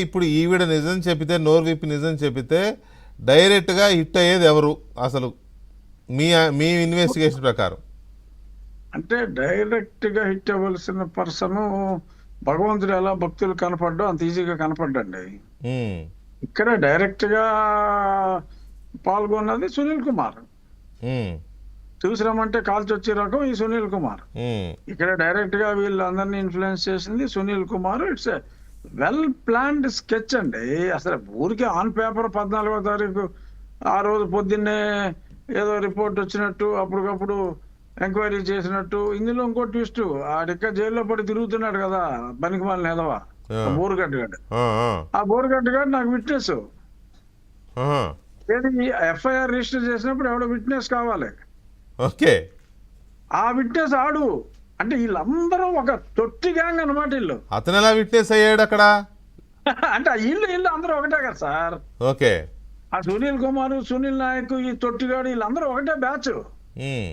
ఇప్పుడు ఈవిడ నిజం చెప్పితే, నోరు విప్పి నిజం చెప్పితే డైరెక్ట్గా హిట్ అయ్యేది ఎవరు అసలు మీ మీ ఇన్వెస్టిగేషన్ ప్రకారం? అంటే డైరెక్ట్ గా హిట్ అవ్వాల్సిన పర్సన్ భగవంతుడు ఎలా భక్తులు కనపడ్డో అంత ఈజీగా కనపడ్డండి. ఉమ్, ఇక్కడ డైరెక్ట్ గా పాల్గొన్నది సునీల్ కుమార్. ఉమ్, చూసినామంటే కాల్చి వచ్చే రకం ఈ సునీల్ కుమార్. ఉమ్, ఇక్కడ డైరెక్ట్ గా వీళ్ళందరినీ ఇన్ఫ్లుయెన్స్ చేసింది Sunil Kumar. It's well planned sketch అండి. అసలు ఊరికే ఆన్ పేపర్ 14వ తారీఖు ఆ రోజు పొద్దున్నే ఏదో రిపోర్ట్ వచ్చినట్టు అప్పటికప్పుడు ఎంక్వైరీ చేసినట్టు. ఇందులో ఇంకో ట్విస్ట్, ఆడిక్క జైల్లో పడి తిరుగుతున్నాడు కదా పనికి మాలిన ఎదవా బోరుగడ్డ గాడు. ఆ, ఆ బోరుగడ్డ గాడు నాకు విట్నెస్. ఆ, ఏది ఎఫ్ఐఆర్ రిజిస్టర్ చేసినప్పుడు ఎవడో విట్నెస్ కావాలి. ఓకే. ఆ విట్నెస్ ఆడు. అంటే వీళ్ళందరూ ఒక తొట్టి గ్యాంగ్ అనమాట వీళ్ళు. అతను ఎలా విట్నెస్ అయ్యాడు అక్కడ? అంటే ఇల్లు అందరూ ఒకటే కదా సార్. ఓకే. ఆ సునీల్ కుమార్, సునీల్ నాయక్, ఈ తొట్టిగాడు వీళ్ళందరూ ఒకటే బ్యాచ్. ఉమ్,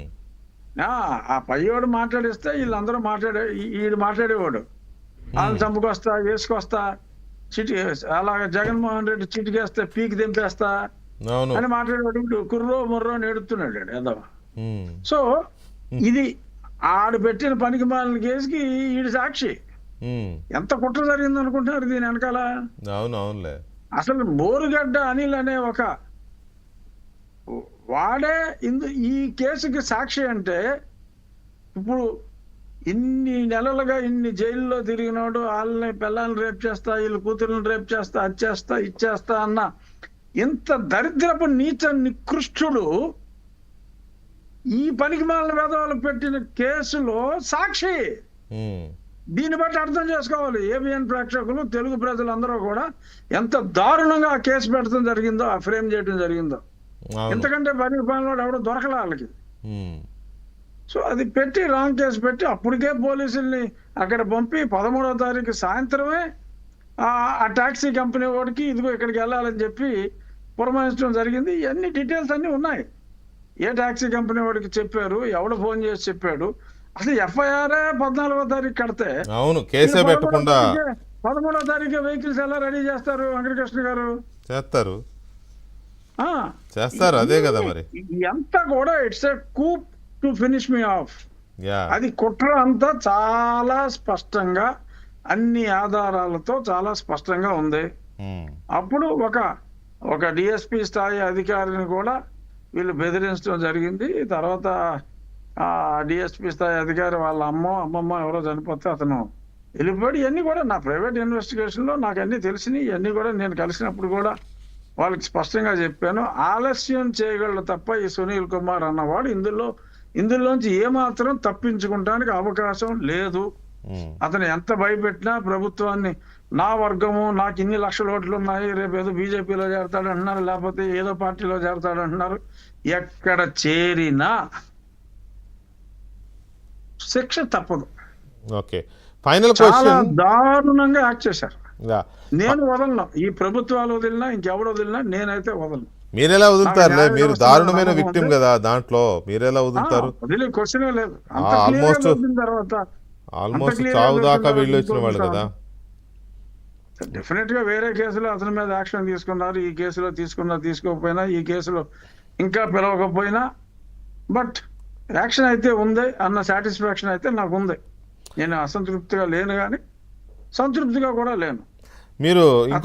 ఆ పయ్యోడు మాట్లాడిస్తే వీళ్ళందరూ ఈడు మాట్లాడేవాడు. వాళ్ళు చంపుకొస్తా, వేసుకొస్తా, చిటి అలాగే జగన్మోహన్ రెడ్డి చిటికేస్తే పీకి దింపేస్తా అవును. అని మాట్లాడేవాడు. ఇప్పుడు కుర్రో ముర్రో అని ఏడుతున్నాడు ఏదో. ఉమ్, సో ఇది ఆడు పెట్టిన పనికి మాలిన కేసుకి ఈడు సాక్షి. ఉమ్, ఎంత కుట్ర జరిగింది అనుకుంటున్నారు దీని వెనకాల? అవును, అవునులే. అసలు బోరుగడ్డ అనిల్ అనే ఒక వాడే ఈ కేసుకి సాక్షి. అంటే ఇప్పుడు ఇన్ని నెలలుగా ఇన్ని జైల్లో తిరిగినాడు, వాళ్ళని పిల్లల్ని రేప్ చేస్తా, వీళ్ళ కూతుర్ని రేప్ చేస్తా, అది చేస్తా, ఇచ్చేస్తా అన్న ఇంత దరిద్రపు నీచ నికృష్టుడు ఈ పనికి మాలిన వేదవాళ్ళు పెట్టిన కేసులో సాక్షి. ఉమ్, దీన్ని బట్టి అర్థం చేసుకోవాలి ఏబిఎన్ ప్రేక్షకులు, తెలుగు ప్రజలందరూ కూడా ఎంత దారుణంగా ఆ కేసు పెట్టడం జరిగిందో, ఆ ఫ్రేమ్ చేయడం జరిగిందో. అవును. ఎంతకంటే పనికి పనిలో ఎవడో దొరకలే వాళ్ళకి. ఉమ్, సో అది పెట్టి రాంగ్ కేసు పెట్టి అప్పటికే పోలీసుల్ని అక్కడ పంపి 13వ తారీఖు సాయంత్రమే ఆ టాక్సీ కంపెనీ వాడికి ఇదిగో ఇక్కడికి వెళ్ళాలని చెప్పి పురమాయించడం జరిగింది. ఇవన్నీ డీటెయిల్స్ అన్నీ ఉన్నాయి. ఏ టాక్సీ కంపెనీ వాడికి చెప్పారు, ఎవడు ఫోన్ చేసి చెప్పాడు. అసలు ఎఫ్ఐఆర్ 14వ తారీఖు కడితే అవును, కేసే పెట్టకుండా 13వ తారీఖు వెహికల్స్ ఎలా రెడీ చేస్తారు వెంకటకృష్ణ గారు? చేస్తారు. ఆ, చేస్తారు, అదే కదా మరి. ఎంత కూడా it's a coup to finish me off. Yeah, అది కుట్ర అంతా చాలా స్పష్టంగా అన్ని ఆధారాలతో చాలా స్పష్టంగా ఉంది. ఉమ్, అప్పుడు ఒక డిఎస్పి స్థాయి అధికారిని కూడా వీళ్ళు బెదిరించడం జరిగింది. తర్వాత ఆ డిఎస్పి స్థాయి అధికారి వాళ్ళ అమ్మమ్మ ఎవరో చనిపోతే అతను వెళ్ళిపోయాడు. ఇవన్నీ కూడా నా ప్రైవేట్ ఇన్వెస్టిగేషన్ లో నాకు అన్ని తెలిసినాయి. ఇవన్నీ కూడా నేను కలిసినప్పుడు కూడా వాళ్ళకి స్పష్టంగా చెప్పాను. ఆలస్యం చేయగలడు తప్ప ఈ సునీల్ కుమార్ అన్నవాడు ఇందులోంచి ఏమాత్రం తప్పించుకుంటానికి అవకాశం లేదు. ఉమ్, అతను ఎంత భయపెట్టినా ప్రభుత్వాన్ని, నా వర్గము, నాకు ఇన్ని లక్షల ఓట్లు ఉన్నాయి, రేపు ఏదో బీజేపీలో చేరతాడు అంటున్నారు, లేకపోతే ఏదో పార్టీలో చేరతాడు అంటున్నారు. ఎక్కడ చేరినా శిక్ష తప్పదు. ఓకే. ఫైనల్ చాలా క్వశ్చన్. దారుణంగా యాక్ట్ చేశారు. యా, నేను వదలను. ఈ ప్రభుత్వాలు వదిలినా ఇంకెవడు వదిలినా నేనైతే వదలను. మీరెలా వదులుతారులే? నాకు మీరు న్యాయ దారుణమైన వ్యవస్థ విక్టిమ్ ఉంది. కదా దాంట్లో, మీరెలా వదులుతారు? వదిలే క్వశ్చనే లేదు. అంత Almost- clear గా వదిలిన తర్వాత ఆల్మోస్ట్ clear గా చావు వదిలిన దాకా తర్వాత వెళ్ళి వచ్చిన వాళ్ళు కదా. డెఫినెట్ గా వేరే కేసులో అతని మీద యాక్షన్ తీసుకున్నారు. ఈ కేసులో తీసుకోకపోయినా, ఈ కేసులో ఇంకా పిలవకపోయినా, బట్ యాక్షన్ అయితే ఉంది అన్న సాటిస్ఫాక్షన్ అయితే నాకు ఉంది. నేను అసంతృప్తిగా లేను కానీ సంతృప్తిగా కూడా లేను. మీరు